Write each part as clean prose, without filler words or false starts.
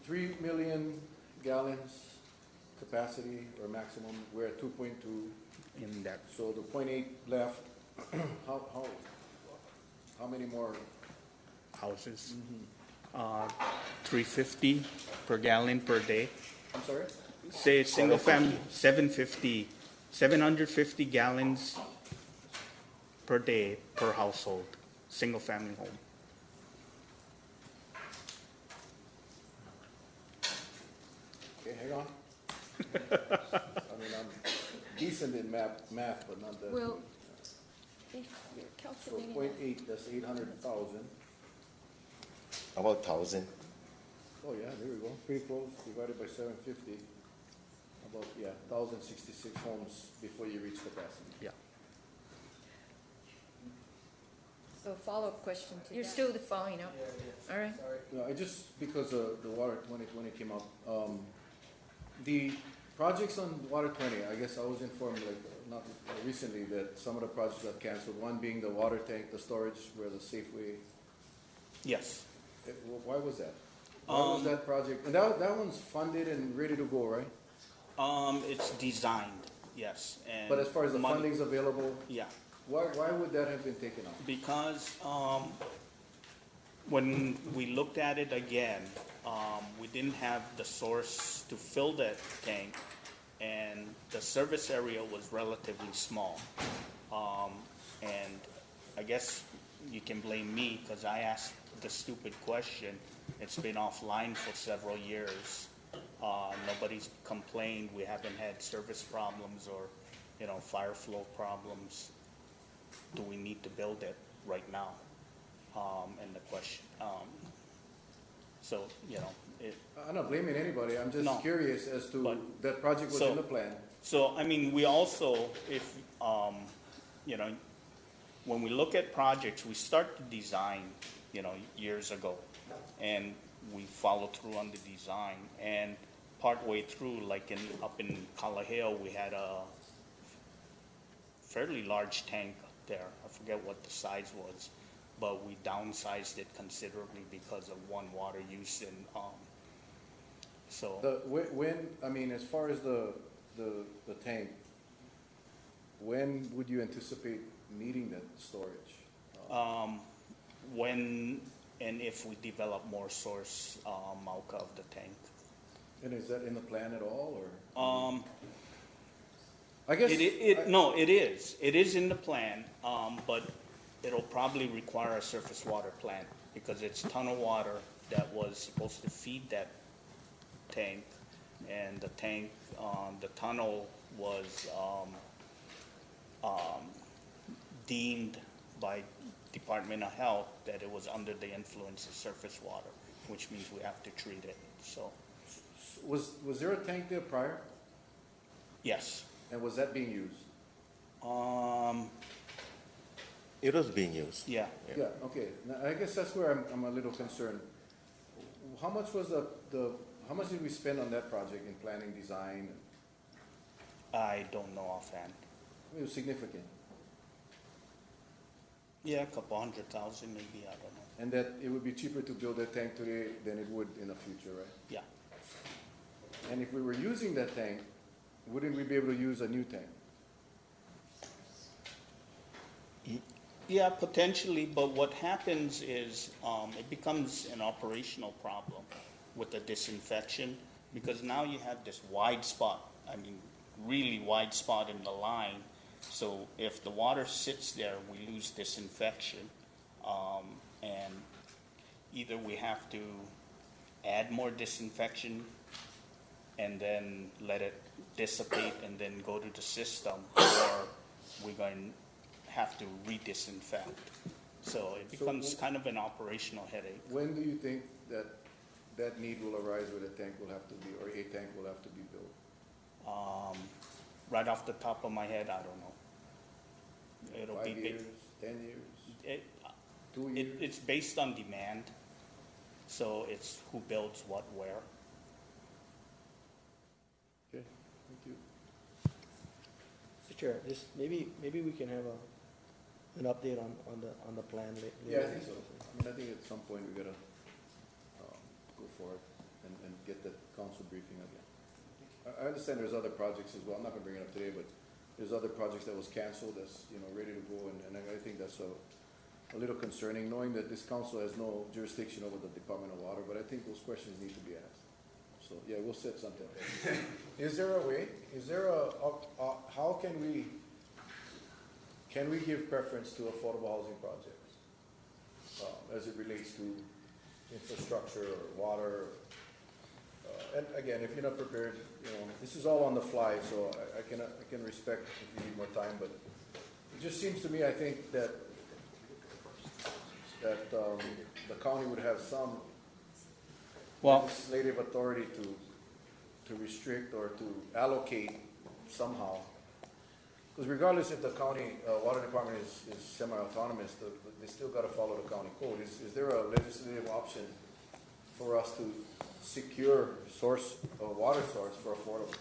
3 million gallons capacity or maximum. We're at 2.2. in that So the 0.8 left. how how many more? houses. 350 per gallon per day. I'm sorry. Say single family, 750 gallons per day per household, single family home. Okay, hang on. I mean, I'm decent in math, but not that. Well, if you're So calculating. 0.8, that's 800,000. About 1,000. Oh yeah, there we go. Pretty close. Divided by 750. About 1,066 homes before you reach capacity. Yeah. So follow-up question to You're that. still following up? All right. No, I just, because the Water 2020 came up, the projects on Water 20, I guess I was informed, like, not recently, that some of the projects got canceled, one being the water tank, the storage where the Safeway, Yes. why was that? Why was that project, and that one's funded and ready to go, right? It's designed, yes. And But as far as the money- funding's available, Yeah. why would that have been taken out? Because when we looked at it again, we didn't have the source to fill that tank, and the service area was relatively small. And I guess you can blame me because I asked the stupid question. It's been offline for several years. Nobody's complained. We haven't had service problems or, fire flow problems. Do we need to build it right now? And the question, so, I'm not blaming anybody, I'm just No. curious as to, But- that project was so- in the plan. so, I mean, we also, when we look at projects, we start to design, years ago. And we follow through on the design. And partway through, like up in Kalaheo, we had a fairly large tank there. I forget what the size was, but we downsized it considerably because of one water use and, so. I mean, as far as the tank, when would you anticipate needing that storage? When and if we develop more source, Mauka of the tank. And is that in the plan at all, or? I It guess. is. It is in the plan, but it'll probably require a surface water plant because it's tunnel water that was supposed to feed that tank, and the tank, the tunnel was deemed by Department of Health that it was under the influence of surface water, which means we have to treat it. So, Was there a tank there prior, yes. and was that being used? It was being used. Yeah. Yeah, okay, now, I guess that's where I'm a little concerned. How much was how much did we spend on that project in planning, design? I don't know offhand. It was significant, Yeah, a couple 100,000 maybe, I don't know. and that it would be cheaper to build that tank today than it would in the future, right? Yeah. And if we were using that tank, wouldn't we be able to use a new tank? Yeah, potentially, but what happens is it becomes an operational problem with the disinfection because now you have this wide spot, really wide spot in the line. So if the water sits there, we lose disinfection. And either we have to add more disinfection and then let it dissipate and then go to the system, or we're going to have to re-disinfect. So it becomes kind of an operational headache. When do you think that need will arise where the tank will have to be, or a tank will have to be built? Right off the top of my head, I don't know. It'll 5 be years, 10 years, It, 2 years? it's based on demand, so it's who builds what where. Okay, thank you. Mr. Chair, maybe we can have an update on the plan later. Yeah, I think so. I think at some point we gotta go for it and get the council briefing again. I understand there's other projects as well, I'm not gonna bring it up today, but there's other projects that was canceled that's, ready to go, and I think that's a little concerning, knowing that this council has no jurisdiction over the Department of Water, but I think those questions need to be asked. So, yeah, we'll set something up. Is there a way, how can we give preference to affordable housing projects? As it relates to infrastructure or water? And again, if you're not prepared, this is all on the fly, so I can respect if you need more time, but it just seems to me, I think that the county would have some legislative authority to restrict or to allocate somehow. Because regardless if the county water department is semi-autonomous, they still got to follow the county code. Is there a legislative option for us to secure water source for affordable?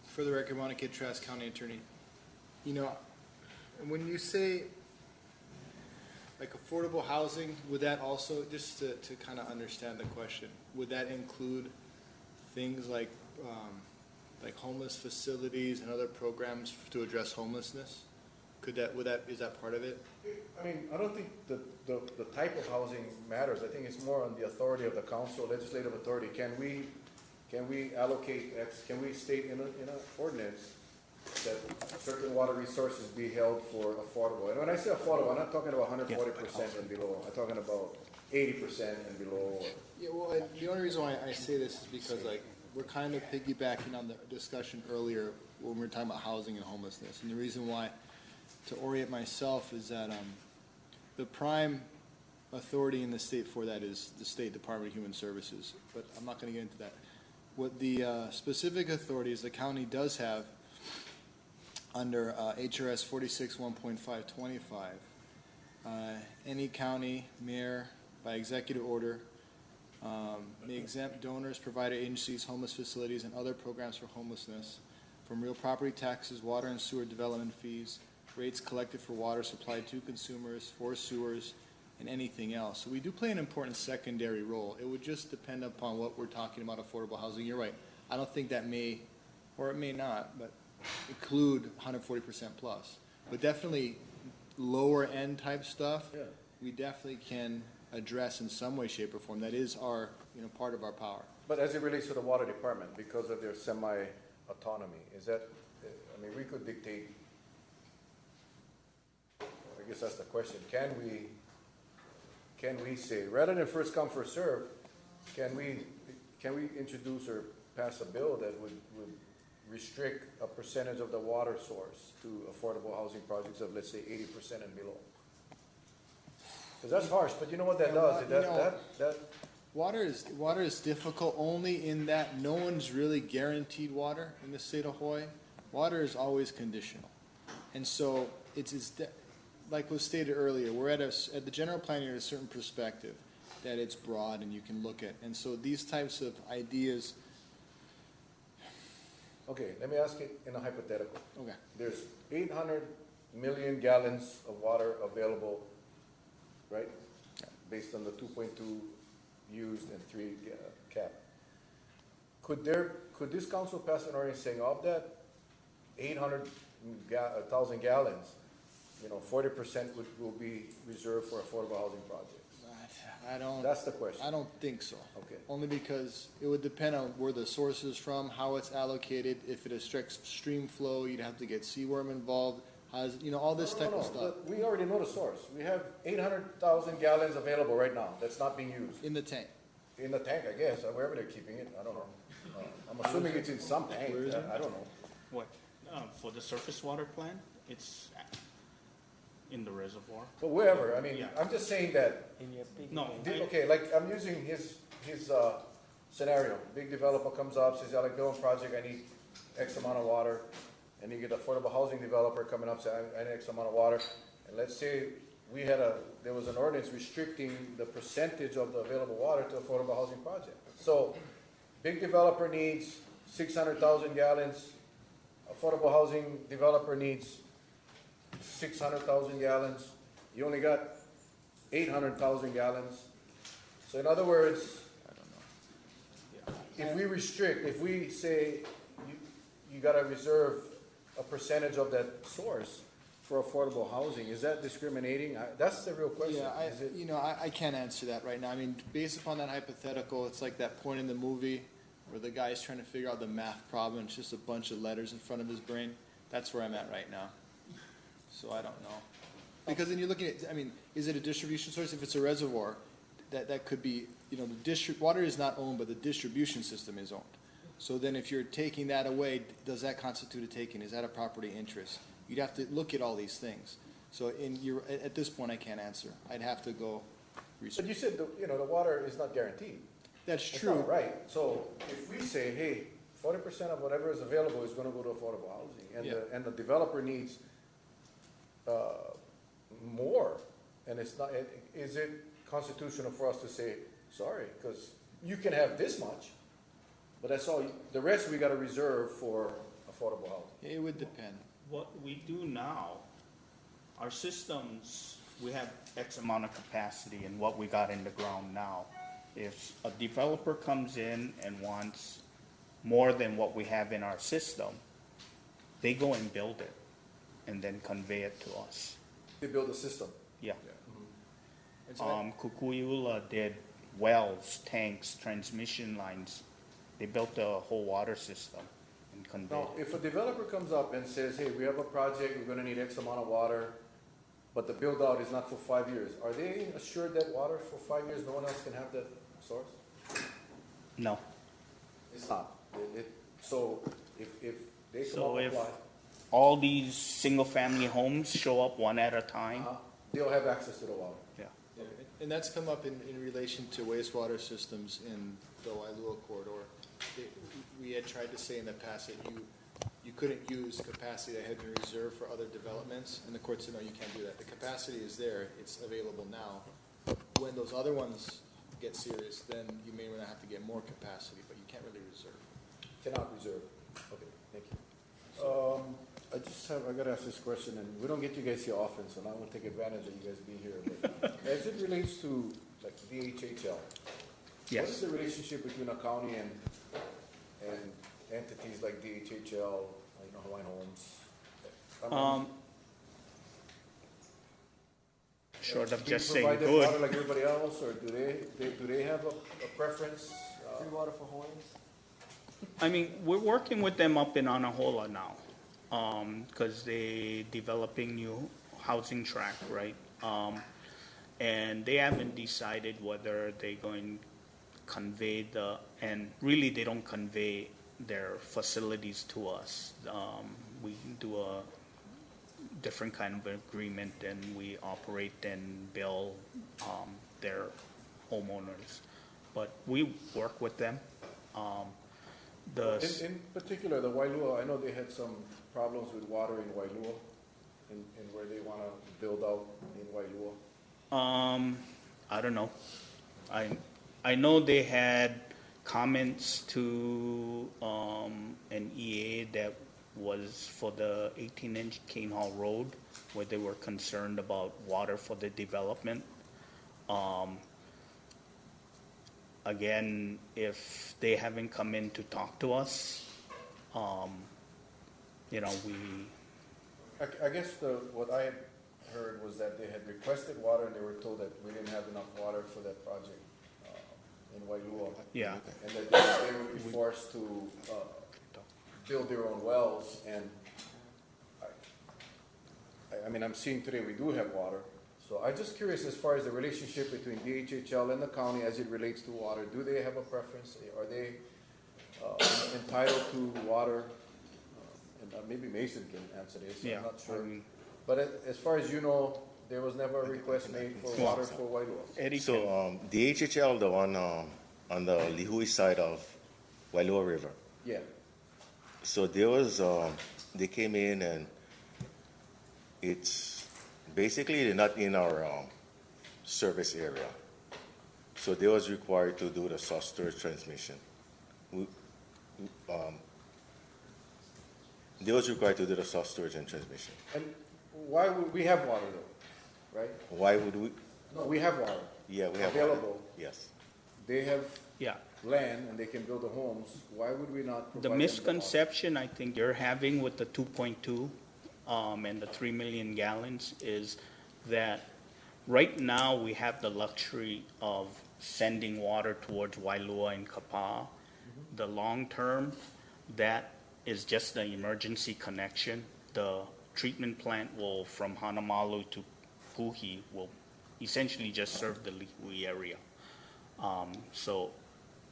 For the record, Monica Trask, County Attorney. When you say like affordable housing, would that also, just to kind of understand the question, would that include things like homeless facilities and other programs to address homelessness? Is that part of it? I mean, I don't think the type of housing matters. I think it's more on the authority of the council, legislative authority. Can we allocate can we state in an ordinance that certain water resources be held for affordable? And when I say affordable, I'm not talking about 140% and below. I'm talking about 80% and below. Yeah, well, and the only reason why I say this is because we're kind of piggybacking on the discussion earlier when we were talking about housing and homelessness. And the reason why, to orient myself, is that the prime authority in the state for that is the State Department of Human Services. But I'm not going to get into that. What the specific authorities the county does have under HRS 46.1.525, any county mayor by executive order may exempt donors, provider agencies, homeless facilities, and other programs for homelessness from real property taxes, water and sewer development fees, rates collected for water supplied to consumers, for sewers, and anything else. So we do play an important secondary role. It would just depend upon what we're talking about affordable housing. You're right. I don't think that may, or it may not, but include 140% plus. But definitely lower end type stuff, we definitely can address in some way, shape, or form. That is our, part of our power. But as it relates to the water department, because of their semi-autonomy, we could dictate, I guess that's the question, can we say, rather than first come, first serve, can we introduce or pass a bill that would restrict a percentage of the water source to affordable housing projects of, let's say, 80% and below? Because that's harsh, but you know what that does? Water is difficult only in that no one's really guaranteed water in the state of Hawaii. Water is always conditional. And so like was stated earlier, we're at the general plan, you're at a certain perspective that it's broad and you can look at. And so these types of ideas. Okay, let me ask it in a hypothetical. Okay. There's 800 million gallons of water available, right? Based on the 2.2 used and 3 cap. Could this council pass an ordinance saying of that 800,000 gallons, 40% will be reserved for affordable housing projects? That's the question. I don't think so. Okay. Only because it would depend on where the source is from, how it's allocated. If it restricts stream flow, you'd have to get seaworm involved. All this type of stuff. But we already know the source. We have 800,000 gallons available right now that's not being used. In the tank. In the tank, I guess, wherever they're keeping it. I don't know. I'm assuming it's in some tank. I don't know. What, for the surface water plant, it's in the reservoir. But wherever, Yeah. I'm just saying that. No. Okay, like I'm using his scenario. Big developer comes up, says, I like doing project, I need X amount of water. And you get an affordable housing developer coming up, say, I need X amount of water. And let's say there was an ordinance restricting the percentage of the available water to affordable housing project. So, big developer needs 600,000 gallons. Affordable housing developer needs 600,000 gallons. You only got 800,000 gallons. So in other words, I don't know. if we restrict, if we say you gotta reserve a percentage of that source for affordable housing, is that discriminating? That's the real question. Yeah, Is it- I can't answer that right now. I mean, based upon that hypothetical, it's like that point in the movie where the guy's trying to figure out the math problem, it's just a bunch of letters in front of his brain. That's where I'm at right now. So I don't know. Because then you're looking at, I mean, is it a distribution source? If it's a reservoir, that could be, water is not owned, but the distribution system is owned. So then if you're taking that away, does that constitute a taking? Is that a property interest? You'd have to look at all these things. So at this point, I can't answer. I'd have to go But research. you said, the water is not guaranteed. That's That's true. not right. So if we say, hey, 40% of whatever is available is gonna go to affordable housing, and the developer needs, more, and it's not, is it constitutional for us to say, sorry, because you can have this much, but that's all, the rest we gotta reserve for affordable housing? It would depend. What we do now, our systems, we have X amount of capacity in what we got in the ground now. If a developer comes in and wants more than what we have in our system, they go and build it and then convey it to us. They build a system. Yeah. And so Kukui'ula did wells, tanks, transmission lines. They built a whole water system and conveyed Now, it. if a developer comes up and says, hey, we have a project, we're gonna need X amount of water, but the build out is not for 5 years, are they assured that water for 5 years, no one else can have that source? No. It's not. So if they come So up and if apply, all these single-family homes show up one at a time, they'll have access to the water. yeah. Yeah, and that's come up in relation to wastewater systems in the Wailua corridor. We had tried to say in the past that you couldn't use capacity that had been reserved for other developments, and the court said, no, you can't do that. The capacity is there, it's available now. When those other ones get serious, then you may want to have to get more capacity, but you can't really reserve. Cannot reserve. Okay, thank you. I gotta ask this question, and we don't get you guys here often, so now I'm gonna take advantage of you guys being here. But as it relates to like DHHL, what is Yes. the relationship between a county and entities like DHHL, Hawaiian Homes? I mean, Short of do you just saying provide them water good. like everybody else, or do they have a preference? Free water for Hawaiians? I mean, we're working with them up in Anahola now, because they developing new housing tract, right? And they haven't decided whether they're going to convey and really they don't convey their facilities to us. We do a different kind of agreement, and we operate and bill their homeowners. But we work with them. In particular, the Wailua, I know they had some problems with water in Wailua, and where they wanna build out in Wailua. I don't know. I know they had comments to an EA that was for the 18-inch Cane Hall Road, where they were concerned about water for the development. Again, if they haven't come in to talk to us, we, I guess what I had heard was that they had requested water and they were told that we didn't have enough water for that project in Wailua. yeah. And that they would be forced to build their own wells, and I mean, I'm seeing today we do have water. So I'm just curious as far as the relationship between DHHL and the county as it relates to water. Do they have a preference? Are they entitled to water? And maybe Mason can answer this, Yeah, I'm not I sure. mean- But as far as you know, there was never a request made for water for Wailua. Eddie can- So, DHHL, the one on the Lihui side of Wailua River. Yeah, So they came in and it's basically they're not in our service area. So they was required to do the source storage transmission. They was required to do the source storage and transmission. and why would we have water though, right? Why would we? No, we have water. Yeah, we have. Available. Yes. They have Yeah. land and they can build the homes. Why would we not provide The them with water? misconception I think you're having with the 2.2 and the 3 million gallons is that right now we have the luxury of sending water towards Wailua and Kapaa. The long term, that is just the emergency connection. The treatment plant will, from Hanamalu to Puhi, will essentially just serve the Lihui area. So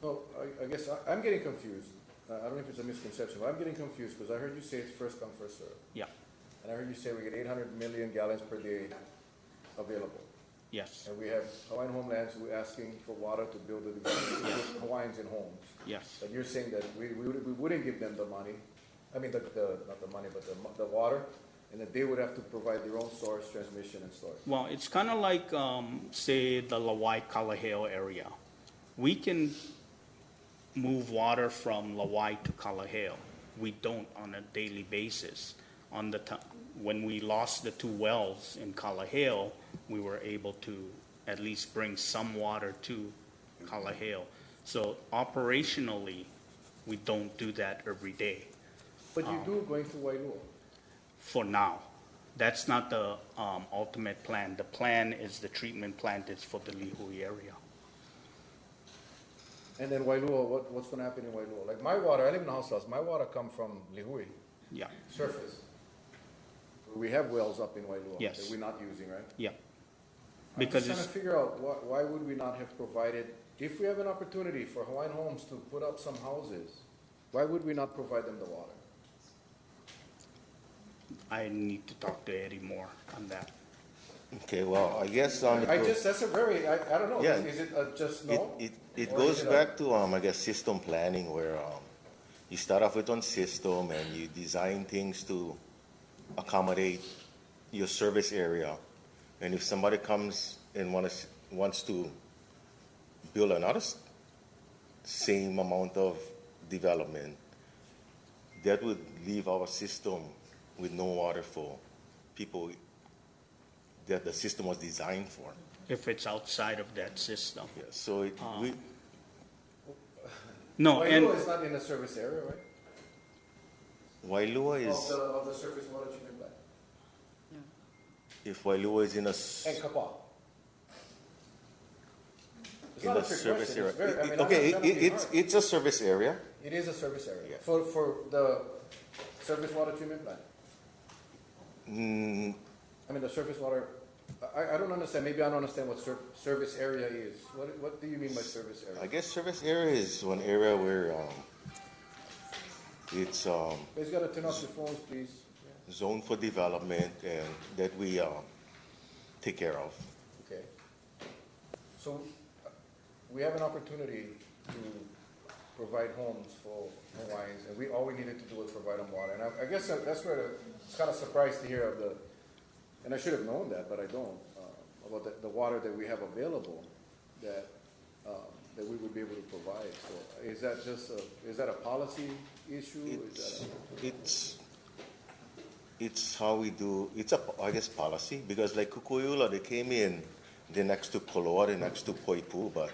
No, I guess I'm getting confused. I don't know if it's a misconception, but I'm getting confused because I heard you say it's first come, first served. yeah, And I heard you say we get 800 million gallons per day available. yes, And we have Hawaiian Home Lands who are asking for water to build the Hawaiians in homes. yes. But you're saying that we wouldn't give them the money, I mean, not the money, but the water, and that they would have to provide their own source, transmission, and storage. Well, it's kind of like, say, the Lawai Kalaheo area. We can move water from Lawai to Kalaheo. We don't on a daily basis. When we lost the two wells in Kalaheo, we were able to at least bring some water to Kalaheo. So operationally, we don't do that every day But you do going to Wailua. for now. That's not the ultimate plan. The plan is the treatment plant is for the Lihui area. And then Wailua, what's gonna happen in Wailua? Like my water, I live in a house, my water come from Lihui, Yeah, surface. We have wells up in Wailua Yes. that we're not using, right? yeah. I'm Because just trying it's, to figure out why would we not have provided, if we have an opportunity for Hawaiian Homes to put up some houses, why would we not provide them the water? I need to talk to Eddie more on that. Okay, well, I guess, That's a very, I don't know, Yeah. is it a just no? it Or goes is it back to, I guess, system planning where, you start off with one system and you design things to accommodate your service area. And if somebody comes and wants to build another same amount of development, that would leave our system with no water for people that the system was designed for. If it's outside of that system. Yeah, so No, and Wailua is not in a service area, right? Wailua is, Of the surface water treatment plant. if Wailua is in a, And Kapaa. It's in not a a trick service question. area. It's very, I mean, I'm not Okay, trying to be hard. it's a service area. It is a service area. Yeah. For the surface water treatment plant. Mm, I mean, the surface water, I don't understand, maybe I don't understand what service area is. What do you mean by service I area? guess service area is one area where, it's, Guys, gotta turn off your phones, please. zoned for development and that we, take care of. Okay. So, we have an opportunity to provide homes for Hawaiians, and all we needed to do was provide them water. And I guess that's where it's kind of surprised to hear of and I should have known that, but I don't, about the water that we have available that we would be able to provide. So is that just is that a policy issue? It's how we do, I guess, policy, because like Kukui'ula, they came in, they're next to Koloa, they're next to Poipu, but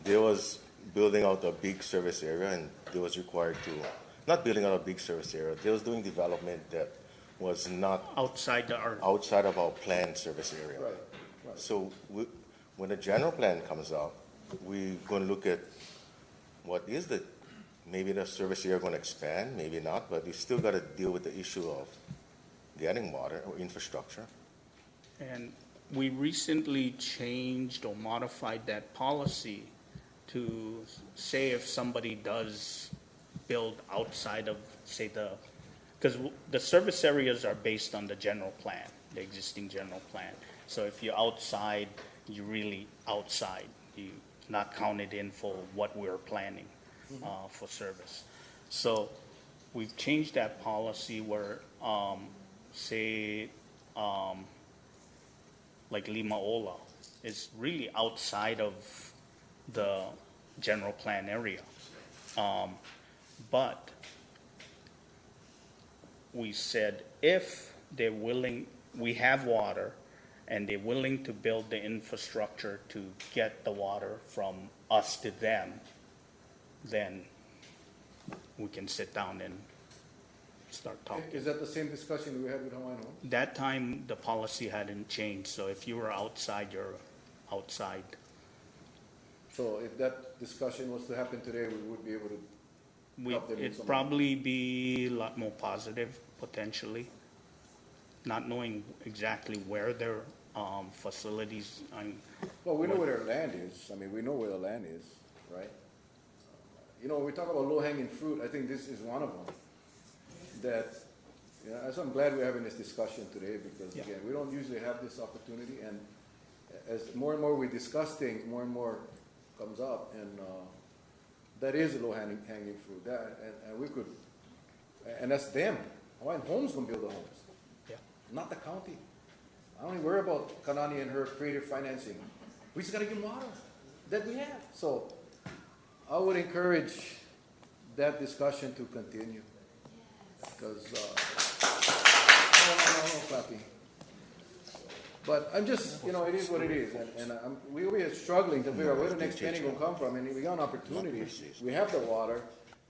they was building out a big service area and they was required to, not building out a big service area, they was doing development that was not outside outside of our planned service area. Right, right. So when the general plan comes out, we're going to look at maybe the service area going to expand, maybe not, but we still got to deal with the issue of getting water or infrastructure. And we recently changed or modified that policy to say if somebody does build outside of, say, because the service areas are based on the general plan, the existing general plan. So if you're outside, you're really outside. You're not counted in for what we're planning for service. So we've changed that policy where, say, like Limaola is really outside of the general plan area. But we said if they're willing, we have water, and they're willing to build the infrastructure to get the water from us to them, then we can sit down and start talking. Is that the same discussion we had with Hawaiian Home? That time, the policy hadn't changed, so if you were outside, you're outside. So if that discussion was to happen today, we would be able to help them with It'd some- probably be a lot more positive, potentially, not knowing exactly where their facilities, Well, we know where their land is. I mean, we know where the land is, right? You know, we talk about low-hanging fruit. I think this is one of them. That, you know, so I'm glad we're having this discussion today because, Yeah. again, we don't usually have this opportunity. And as more and more we discuss things, more and more comes up. And that is a low-hanging fruit. And we could, and that's them. Hawaiian Home's going to build the homes, yeah. not the county. I don't even worry about Kanani and her creative financing. We just got to give them water that we have. So I would encourage that discussion to continue. Because, no, Flappy. But I'm just, you know, it is what it is. And we are struggling to figure out where the next penny will come from. And we got an opportunity. We have the water,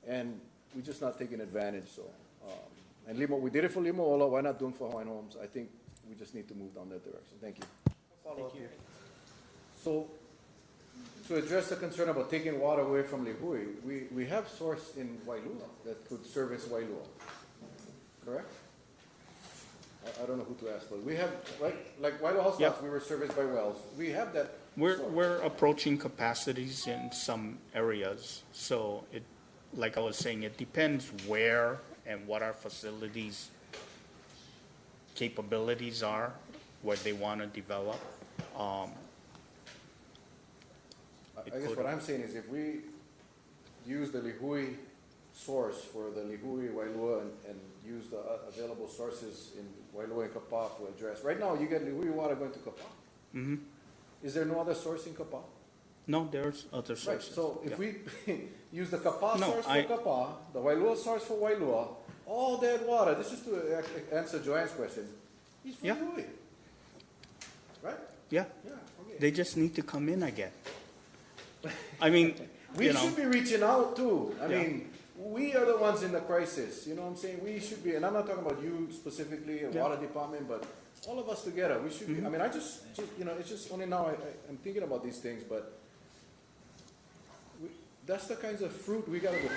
and we're just not taking advantage. So, and Limo, we did it for Limo'ola. Why not do it for Hawaiian Homes? I think we just need to move down that direction. Thank you. Follow up here. So, to address the concern about taking water away from Lihui, we have source in Wailua that could service Wailua. Correct? I don't know who to ask, but we have, right, like Wailua House Lots, we were serviced by wells. We have that. source. We're approaching capacities in some areas, so it, like I was saying, it depends where and what our facilities capabilities are, what they want to develop. I guess what I'm saying is if we use the Lihui source for the Lihui, Wailua, and use the available sources in Wailua and Kapa for address. Right now, you get Lihui water going to Kapa. Mhm. Is there no other source in Kapa? No, there's other Right, sources. so if Yeah. we use the Kapa No, source for Kapa, the Wailua source for Wailua, all that water, this is to answer Joanne's question, is for Yeah. Lihui. Right? Yeah, Yeah, okay. they just need to come in again. I mean, We you know, should be reaching out too. I Yeah. mean, we are the ones in the crisis. You know what I'm saying? We should be, and I'm not talking about you specifically, or Yeah. water department, but all of us together. We should be. I mean, I just you know, it's just only now I'm thinking about these things, but that's the kinds of fruit we gotta go.